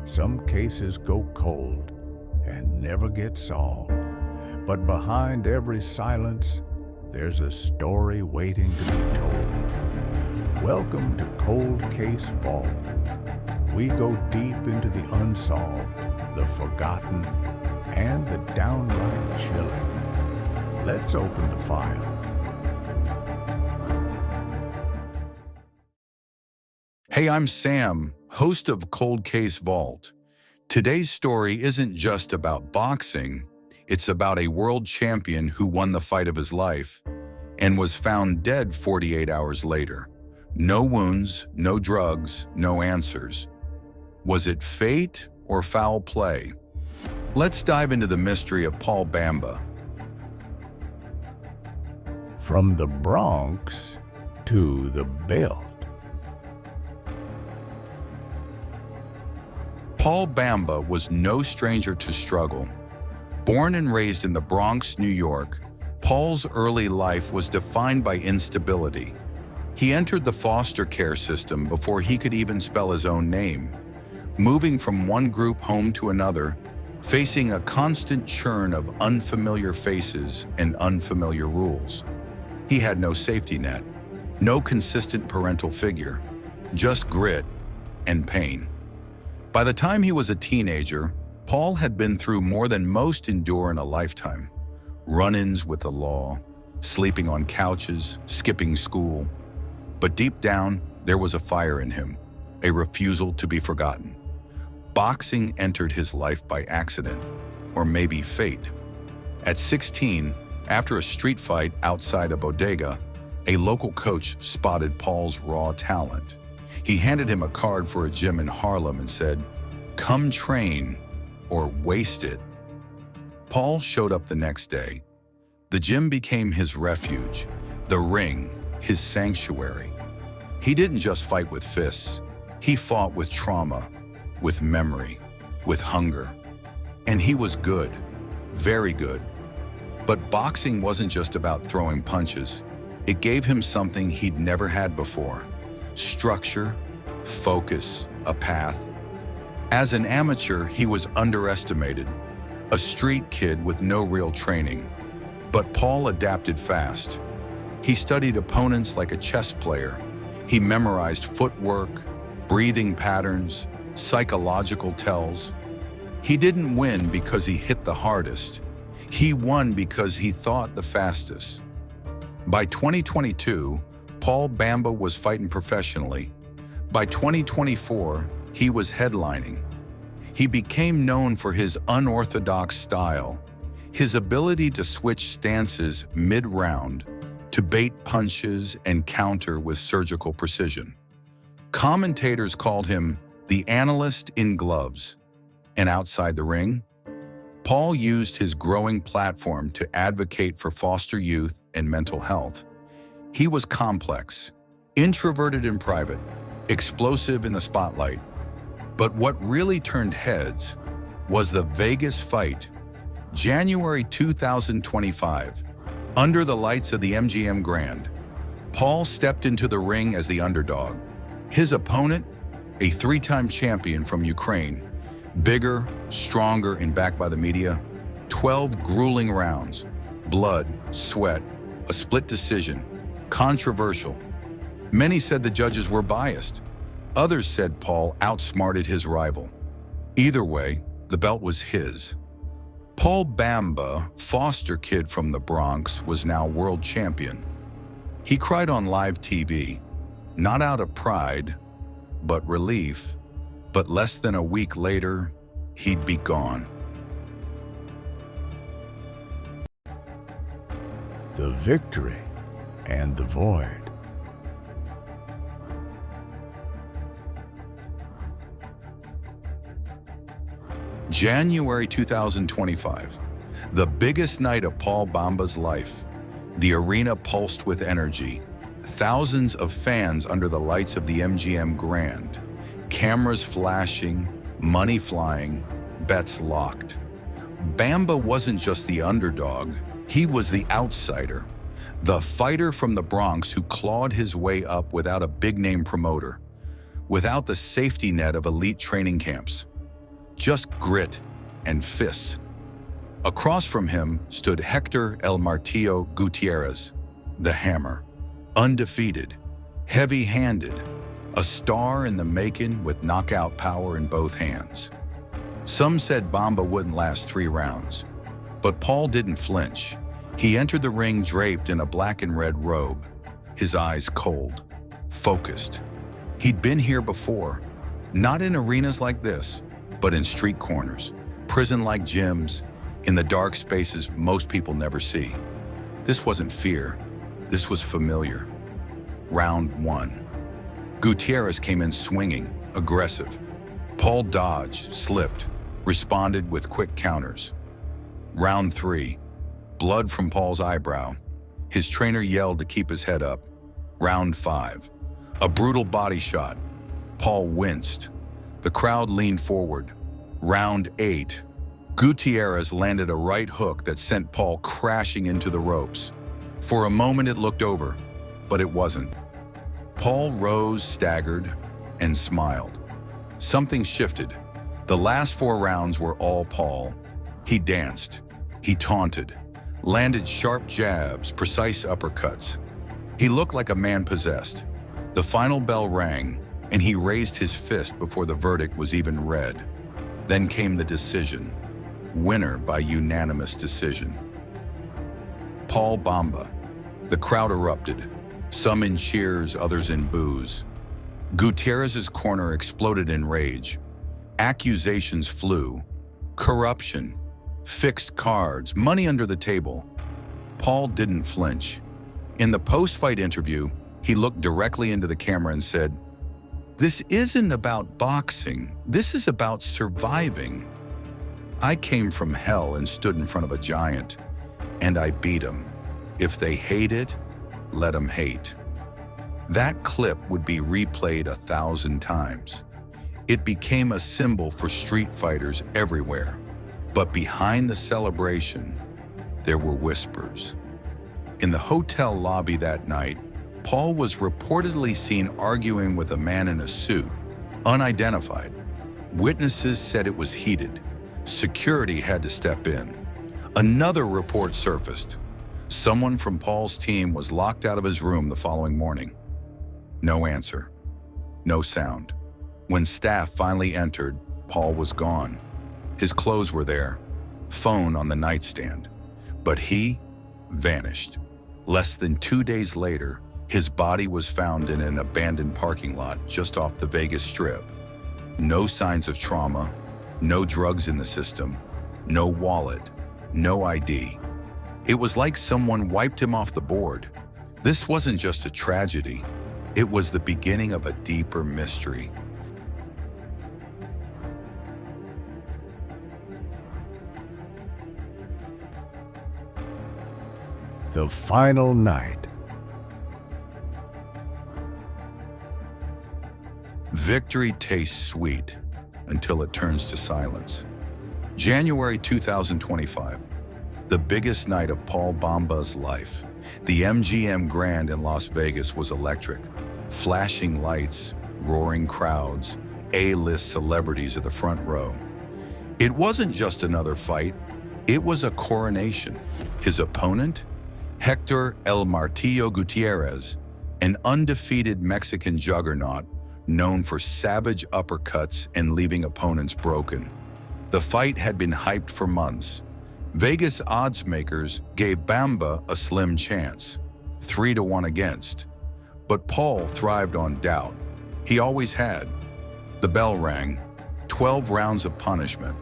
Some cases go cold and never get solved. But behind every silence, there's a story waiting to be told. Welcome to Cold Case Vault. We go deep into the unsolved, the forgotten, and the downright chilling. Let's open the file. Hey, I'm Sam, host of Cold Case Vault. Today's story isn't just about boxing, it's about a world champion who won the fight of his life and was found dead 48 hours later. No wounds, no drugs, no answers. Was it fate or foul play? Let's dive into the mystery of Paul Bamba. From the Bronx to the belt. Paul Bamba was no stranger to struggle. Born and raised in the Bronx, New York, Paul's early life was defined by instability. He entered the foster care system before he could even spell his own name, moving from one group home to another, facing a constant churn of unfamiliar faces and unfamiliar rules. He had no safety net, no consistent parental figure, just grit and pain. By the time he was a teenager, Paul had been through more than most endure in a lifetime. Run-ins with the law, sleeping on couches, skipping school. But deep down, there was a fire in him, a refusal to be forgotten. Boxing entered his life by accident, or maybe fate. At 16, after a street fight outside a bodega, a local coach spotted Paul's raw talent. He handed him a card for a gym in Harlem and said, "Come train or waste it." Paul showed up the next day. The gym became his refuge, the ring, his sanctuary. He didn't just fight with fists. He fought with trauma, with memory, with hunger. And he was good, very good. But boxing wasn't just about throwing punches. It gave him something he'd never had before: structure, focus, a path. As an amateur, he was underestimated, a street kid with no real training. But Paul adapted fast. He studied opponents like a chess player. He memorized footwork, breathing patterns, psychological tells. He didn't win because he hit the hardest. He won because he thought the fastest. By 2022, Paul Bamba was fighting professionally. By 2024, he was headlining. He became known for his unorthodox style, his ability to switch stances mid-round, to bait punches and counter with surgical precision. Commentators called him the analyst in gloves. And outside the ring, Paul used his growing platform to advocate for foster youth and mental health. He was complex, introverted in private, explosive in the spotlight. But what really turned heads was the Vegas fight. January 2025, under the lights of the MGM Grand, Paul stepped into the ring as the underdog. His opponent, a three-time champion from Ukraine, bigger, stronger, and backed by the media. 12 grueling rounds, blood, sweat, a split decision, controversial. Many said the judges were biased. Others said Paul outsmarted his rival. Either way, the belt was his. Paul Bamba, foster kid from the Bronx, was now world champion. He cried on live TV, not out of pride, but relief. But less than a week later, he'd be gone. The victory and the void. January 2025, the biggest night of Paul Bamba's life. The arena pulsed with energy. Thousands of fans under the lights of the MGM Grand. Cameras flashing, money flying, bets locked. Bamba wasn't just the underdog, he was the outsider. The fighter from the Bronx who clawed his way up without a big-name promoter, without the safety net of elite training camps. just grit and fists. Across from him stood Hector El Martillo Gutierrez, the Hammer, undefeated, heavy-handed, a star in the making with knockout power in both hands. Some said Bamba wouldn't last 3 rounds, but Paul didn't flinch. He entered the ring draped in a black and red robe, his eyes cold, focused. He'd been here before, not in arenas like this, but in street corners, prison-like gyms, in the dark spaces most people never see. This wasn't fear, this was familiar. Round 1. Gutierrez came in swinging, aggressive. Paul dodged, slipped, responded with quick counters. Round 3. Blood from Paul's eyebrow. His trainer yelled to keep his head up. Round 5. A brutal body shot. Paul winced. The crowd leaned forward. Round 8. Gutierrez landed a right hook that sent Paul crashing into the ropes. For a moment it looked over, but it wasn't. Paul rose, staggered, and smiled. Something shifted. The last 4 rounds were all Paul. He danced. He taunted. Landed sharp jabs, precise uppercuts. He looked like a man possessed. The final bell rang, and he raised his fist before the verdict was even read. Then came the decision. Winner by unanimous decision. Paul Bamba. The crowd erupted, some in cheers, others in boos. Gutierrez's corner exploded in rage. Accusations flew. Corruption, fixed cards, money under the table. Paul didn't flinch. In the post-fight interview, he looked directly into the camera and said, "This isn't about boxing. This is about surviving. I came from hell and stood in front of a giant, and I beat him. If they hate it, let them hate." That clip would be replayed 1,000 times. It became a symbol for street fighters everywhere. But behind the celebration, there were whispers. In the hotel lobby that night, Paul was reportedly seen arguing with a man in a suit, unidentified. Witnesses said it was heated. Security had to step in. Another report surfaced. Someone from Paul's team was locked out of his room the following morning. No answer. No sound. When staff finally entered, Paul was gone. His clothes were there, phone on the nightstand. But he vanished. Less than 2 days later, his body was found in an abandoned parking lot just off the Vegas Strip. No signs of trauma, no drugs in the system, no wallet, no ID. It was like someone wiped him off the board. This wasn't just a tragedy. It was the beginning of a deeper mystery. The final night. Victory tastes sweet until it turns to silence. January 2025, the biggest night of Paul Bamba's life. The MGM Grand in Las Vegas was electric. Flashing lights, roaring crowds, A-list celebrities at the front row. It wasn't just another fight, it was a coronation. His opponent? Hector El Martillo Gutierrez, an undefeated Mexican juggernaut known for savage uppercuts and leaving opponents broken. The fight had been hyped for months. Vegas odds makers gave Bamba a slim chance, 3-1 against. But Paul thrived on doubt. He always had. The bell rang, 12 rounds of punishment.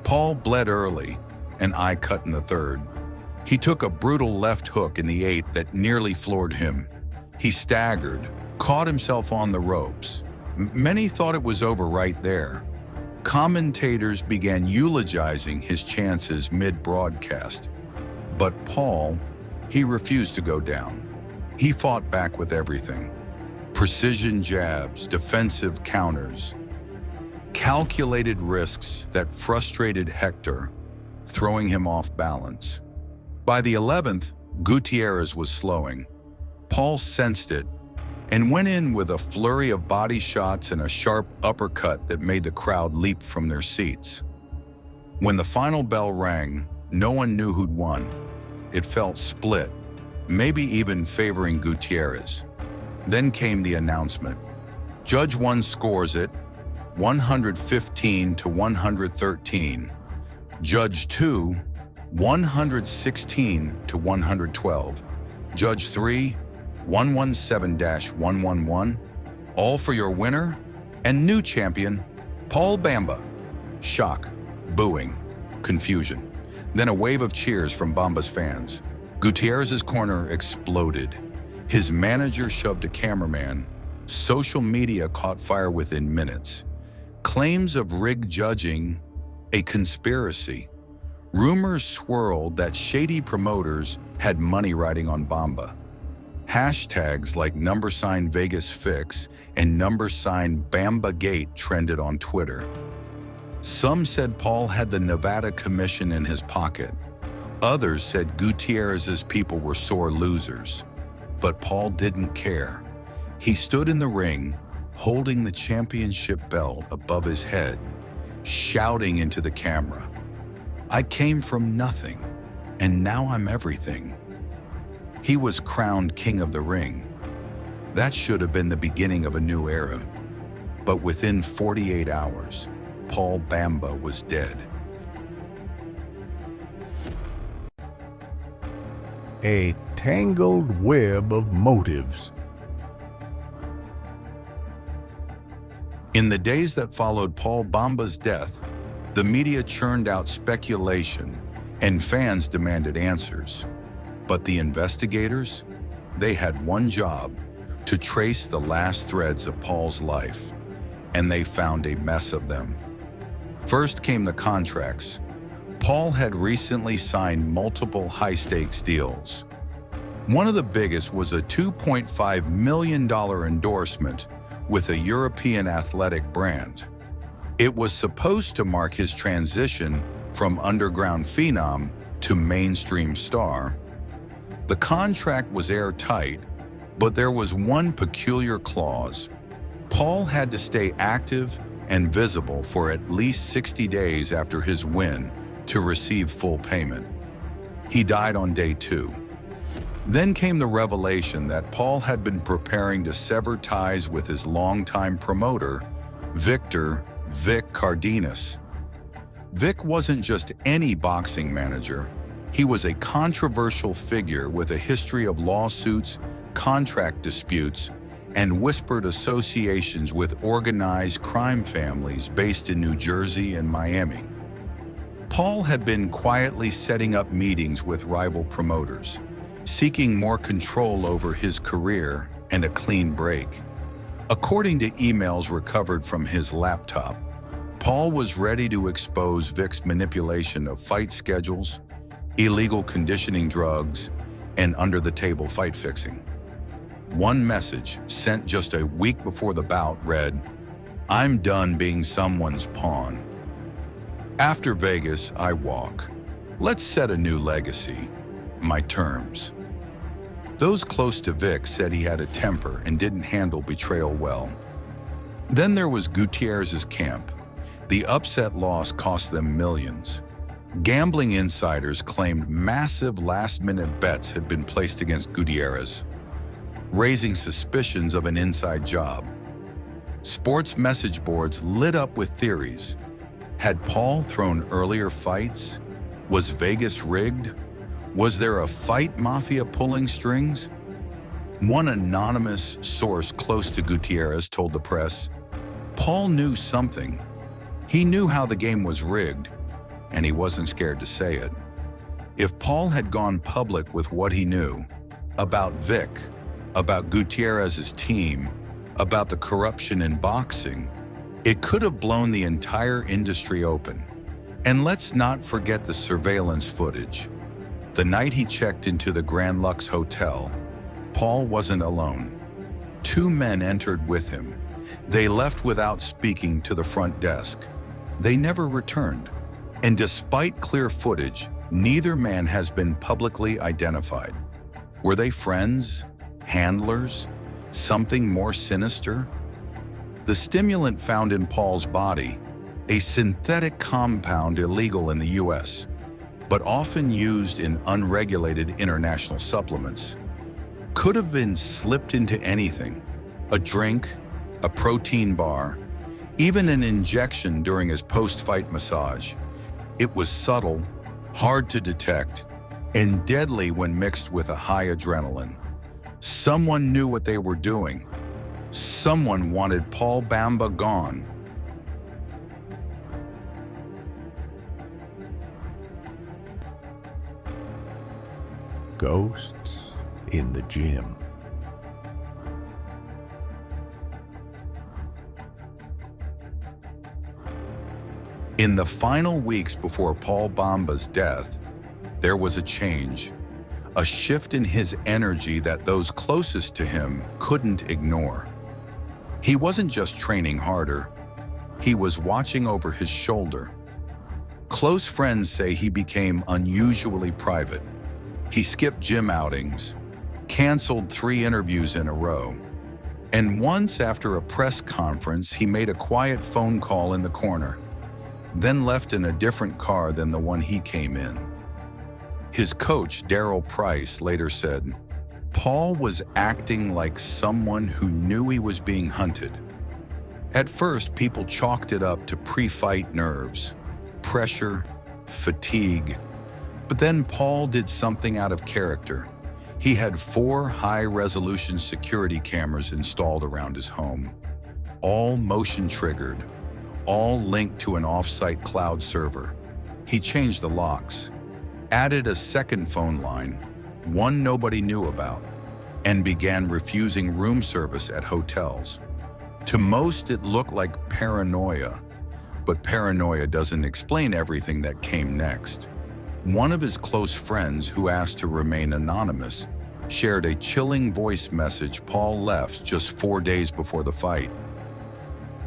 Paul bled early, an eye cut in the 3rd. He took a brutal left hook in the 8th that nearly floored him. He staggered, caught himself on the ropes. Many thought it was over right there. Commentators began eulogizing his chances mid-broadcast. But Paul, he refused to go down. He fought back with everything. Precision jabs, defensive counters, calculated risks that frustrated Hector, throwing him off balance. By the 11th, Gutierrez was slowing. Paul sensed it, and went in with a flurry of body shots and a sharp uppercut that made the crowd leap from their seats. When the final bell rang, no one knew who'd won. It felt split, maybe even favoring Gutierrez. Then came the announcement. Judge 1 scores it 115 to 113. Judge 2, 116 to 112. Judge 3, 117-111. All for your winner and new champion, Paul Bamba. Shock, booing, confusion. Then a wave of cheers from Bamba's fans. Gutierrez's corner exploded. His manager shoved a cameraman. Social media caught fire within minutes. Claims of rigged judging, a conspiracy. Rumors swirled that shady promoters had money riding on Bamba. Hashtags like #VegasFix and #BambaGate trended on Twitter. Some said Paul had the Nevada Commission in his pocket. Others said Gutierrez's people were sore losers. But Paul didn't care. He stood in the ring, holding the championship belt above his head, shouting into the camera, "I came from nothing, and now I'm everything." He was crowned king of the ring. That should have been the beginning of a new era. But within 48 hours, Paul Bamba was dead. A tangled web of motives. In the days that followed Paul Bamba's death, the media churned out speculation and fans demanded answers. But the investigators, they had one job: to trace the last threads of Paul's life, and they found a mess of them. First came the contracts. Paul had recently signed multiple high-stakes deals. One of the biggest was a $2.5 million endorsement with a European athletic brand. It was supposed to mark his transition from underground phenom to mainstream star. The contract was airtight, but there was one peculiar clause. Paul had to stay active and visible for at least 60 days after his win to receive full payment. He died on day 2. Then came the revelation that Paul had been preparing to sever ties with his longtime promoter, Vic Cardenas. Vic wasn't just any boxing manager. He was a controversial figure with a history of lawsuits, contract disputes, and whispered associations with organized crime families based in New Jersey and Miami. Paul had been quietly setting up meetings with rival promoters, seeking more control over his career and a clean break. According to emails recovered from his laptop, Paul was ready to expose Vic's manipulation of fight schedules, illegal conditioning drugs, and under-the-table fight fixing. One message, sent just a week before the bout, read, "I'm done being someone's pawn. After Vegas, I walk. Let's set a new legacy. My terms." Those close to Vic said he had a temper and didn't handle betrayal well. Then there was Gutierrez's camp. The upset loss cost them millions. Gambling insiders claimed massive last-minute bets had been placed against Gutierrez, raising suspicions of an inside job. Sports message boards lit up with theories. Had Paul thrown earlier fights? Was Vegas rigged? Was there a fight mafia pulling strings? One anonymous source close to Gutierrez told the press, Paul knew something. He knew how the game was rigged, and he wasn't scared to say it. If Paul had gone public with what he knew about Vic, about Gutierrez's team, about the corruption in boxing, it could have blown the entire industry open. And let's not forget the surveillance footage. The night he checked into the Grand Lux Hotel, Paul wasn't alone. 2 men entered with him. They left without speaking to the front desk. They never returned. And despite clear footage, neither man has been publicly identified. Were they friends? Handlers? Something more sinister? The stimulant found in Paul's body, a synthetic compound illegal in the US, but often used in unregulated international supplements, could have been slipped into anything: a drink, a protein bar, even an injection during his post-fight massage. It was subtle, hard to detect, and deadly when mixed with a high adrenaline. Someone knew what they were doing. Someone wanted Paul Bamba gone. Ghosts in the gym. In the final weeks before Paul Bamba's death, there was a change, a shift in his energy that those closest to him couldn't ignore. He wasn't just training harder, he was watching over his shoulder. Close friends say he became unusually private. He skipped gym outings, canceled 3 interviews in a row, and once after a press conference, he made a quiet phone call in the corner, then left in a different car than the one he came in. His coach, Daryl Price, later said, Paul was acting like someone who knew he was being hunted. At first, people chalked it up to pre-fight nerves, pressure, fatigue. But then Paul did something out of character. He had 4 high-resolution security cameras installed around his home, all motion-triggered, all linked to an off-site cloud server. He changed the locks, added a second phone line, one nobody knew about, and began refusing room service at hotels. To most, it looked like paranoia, but paranoia doesn't explain everything that came next. One of his close friends, who asked to remain anonymous, shared a chilling voice message Paul left just 4 days before the fight.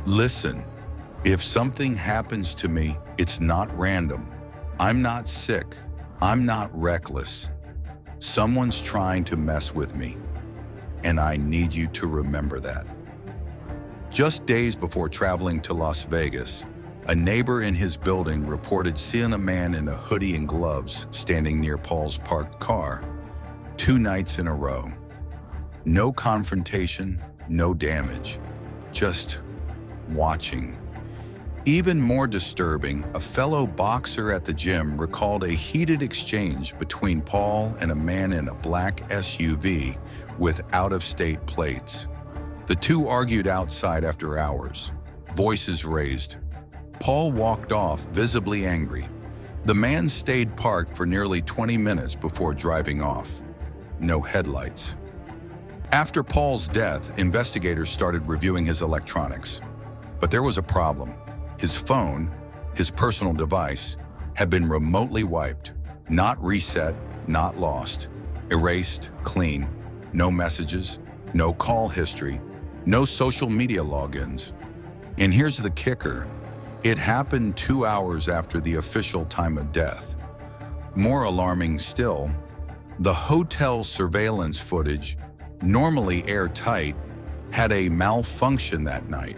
Listen, if something happens to me, it's not random. I'm not sick. I'm not reckless. Someone's trying to mess with me, and I need you to remember that. Just days before traveling to Las Vegas, a neighbor in his building reported seeing a man in a hoodie and gloves standing near Paul's parked car 2 nights in a row. No confrontation, no damage, just watching. Even more disturbing, a fellow boxer at the gym recalled a heated exchange between Paul and a man in a black SUV with out-of-state plates. The two argued outside after hours, voices raised. Paul walked off, visibly angry. The man stayed parked for nearly 20 minutes before driving off. No headlights. After Paul's death, investigators started reviewing his electronics. But there was a problem. His phone, his personal device, had been remotely wiped, not reset, not lost, erased, clean, no messages, no call history, no social media logins. And here's the kicker. It happened 2 hours after the official time of death. More alarming still, the hotel surveillance footage, normally airtight, had a malfunction that night.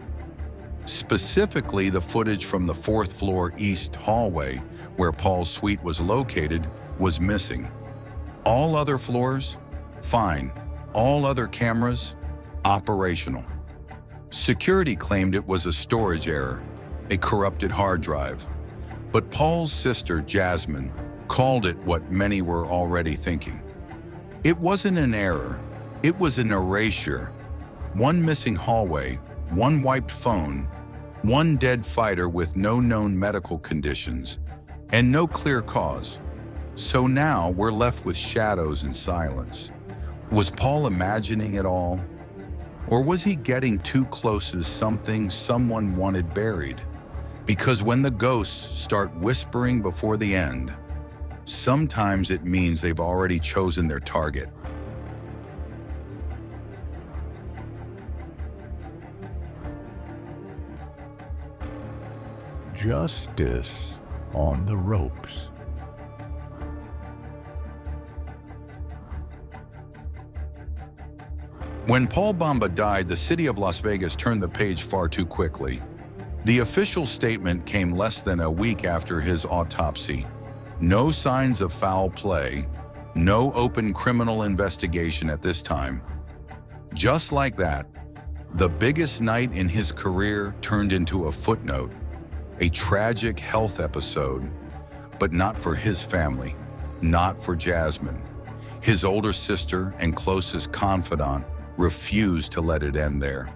Specifically, the footage from the 4th floor east hallway, where Paul's suite was located, was missing. All other floors, fine. All other cameras, operational. Security claimed it was a storage error, a corrupted hard drive. But Paul's sister, Jasmine, called it what many were already thinking. It wasn't an error, it was an erasure. 1 missing hallway, 1 wiped phone, 1 dead fighter with no known medical conditions, and no clear cause. So now we're left with shadows and silence. Was Paul imagining it all? Or was he getting too close to something someone wanted buried? Because when the ghosts start whispering before the end, sometimes it means they've already chosen their target. Justice on the ropes. When Paul Bamba died, the city of Las Vegas turned the page far too quickly. The official statement came less than a week after his autopsy. No signs of foul play, no open criminal investigation at this time. Just like that, the biggest night in his career turned into a footnote, a tragic health episode, but not for his family, not for Jasmine. His older sister and closest confidant refused to let it end there.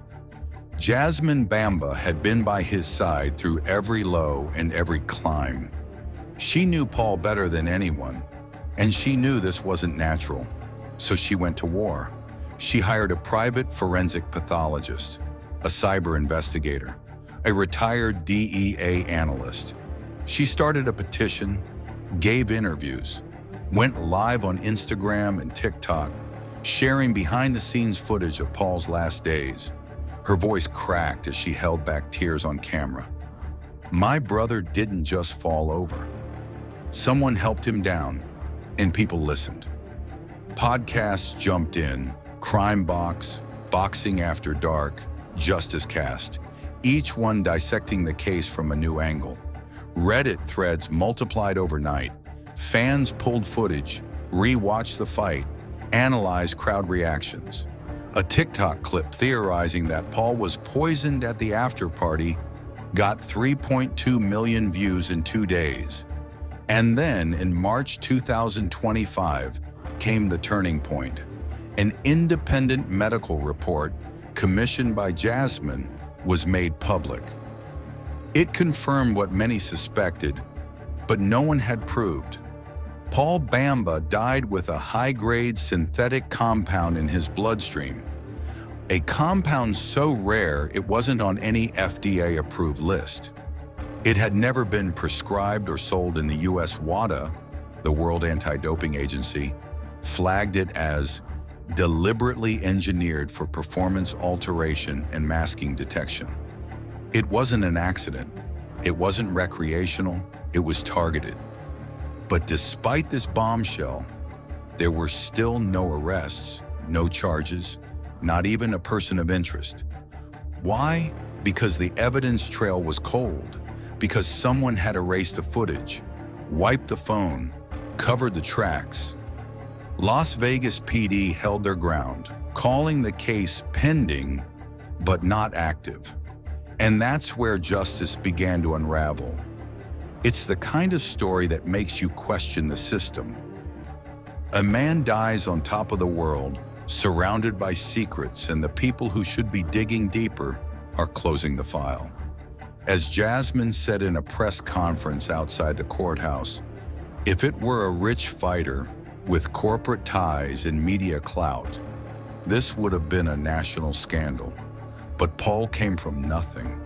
Jasmine Bamba had been by his side through every low and every climb. She knew Paul better than anyone, and she knew this wasn't natural, so she went to war. She hired a private forensic pathologist, a cyber investigator, a retired DEA analyst. She started a petition, gave interviews, went live on Instagram and TikTok, sharing behind-the-scenes footage of Paul's last days. Her voice cracked as she held back tears on camera. My brother didn't just fall over. Someone helped him down, and people listened. Podcasts jumped in, Crime Box, Boxing After Dark, Justice Cast, each one dissecting the case from a new angle. Reddit threads multiplied overnight. Fans pulled footage, re-watched the fight, analyzed crowd reactions. A TikTok clip theorizing that Paul was poisoned at the after party got 3.2 million views in 2 days. And then in March 2025 came the turning point. An independent medical report commissioned by Jasmine was made public. It confirmed what many suspected, but no one had proved. Paul Bamba died with a high-grade synthetic compound in his bloodstream, a compound so rare it wasn't on any FDA-approved list. It had never been prescribed or sold in the US. WADA, the World Anti-Doping Agency, flagged it as deliberately engineered for performance alteration and masking detection. It wasn't an accident. It wasn't recreational. It was targeted. But despite this bombshell, there were still no arrests, no charges, not even a person of interest. Why? Because the evidence trail was cold, because someone had erased the footage, wiped the phone, covered the tracks. Las Vegas PD held their ground, calling the case pending, but not active. And that's where justice began to unravel. It's the kind of story that makes you question the system. A man dies on top of the world, surrounded by secrets, and the people who should be digging deeper are closing the file. As Jasmine said in a press conference outside the courthouse, if it were a rich fighter with corporate ties and media clout, this would have been a national scandal. But Paul came from nothing,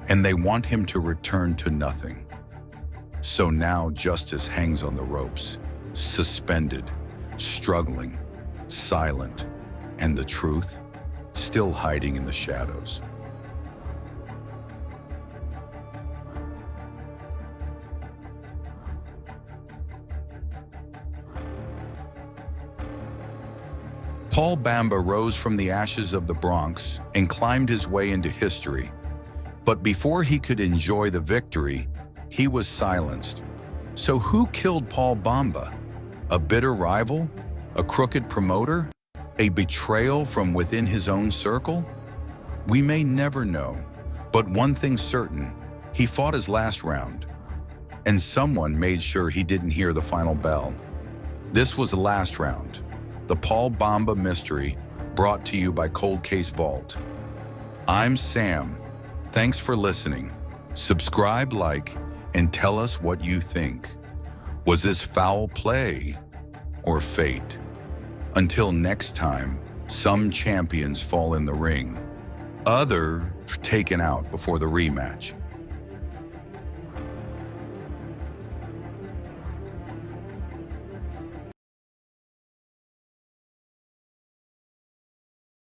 and they want him to return to nothing. So now justice hangs on the ropes, suspended, struggling, silent, and the truth still hiding in the shadows. Paul Bamba rose from the ashes of the Bronx and climbed his way into history. But before he could enjoy the victory, he was silenced. So who killed Paul Bamba? A bitter rival? A crooked promoter? A betrayal from within his own circle? We may never know, but one thing's certain, he fought his last round. And someone made sure he didn't hear the final bell. This was the last round. The Paul Bamba mystery, brought to you by Cold Case Vault. I'm Sam. Thanks for listening. Subscribe, like, and tell us what you think. Was this foul play or fate? Until next time, some champions fall in the ring, others taken out before the rematch.